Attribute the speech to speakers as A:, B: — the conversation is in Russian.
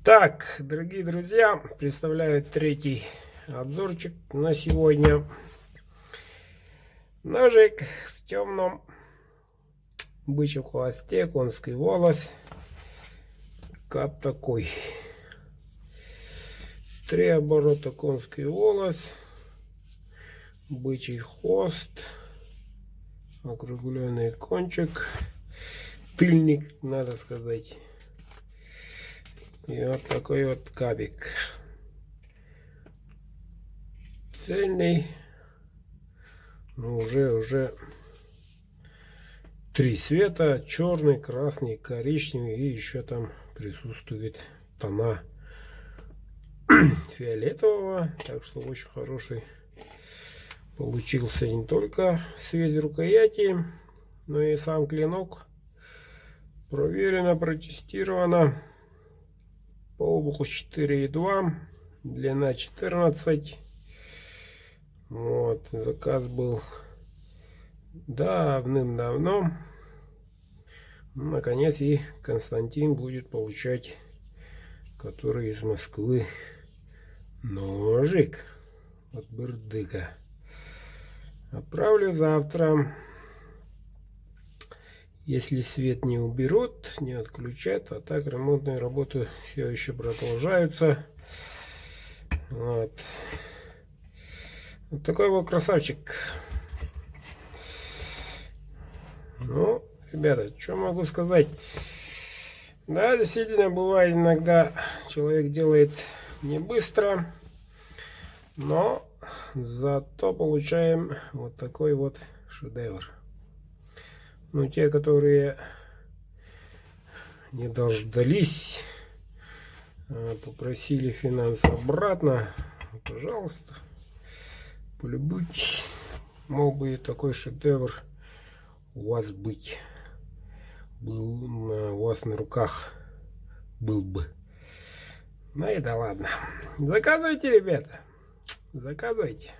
A: Так, дорогие друзья, представляю третий обзорчик на сегодня. Ножик в темном, бычьем хвосте, конский волос. Как такой. 3 оборота, конский волос, бычий хвост, округленный кончик, тыльник, надо сказать. И вот такой вот кабик. Цельный. Ну, уже 3 цвета: черный, красный, коричневый, и еще там присутствует тона фиолетового. Так что очень хороший получился не только цвет рукояти, но и сам клинок. Проверено, протестировано. По обуху 4,2, длина 14. Вот, заказ был давным-давно. Наконец и Константин будет получать, который из Москвы, ножик от Бердыка. Отправлю завтра. Если свет не уберут, не отключат, а так ремонтные работы все еще продолжаются. Вот такой вот красавчик. Ну, ребята, что могу сказать? Да, действительно, бывает иногда человек делает не быстро, но зато получаем вот такой вот шедевр. Ну, те, которые не дождались, попросили финансы обратно, пожалуйста, полюбуйтесь. Мог бы и такой шедевр у вас быть, был у вас на руках, был бы. Ну и да ладно. Заказывайте, ребята, заказывайте.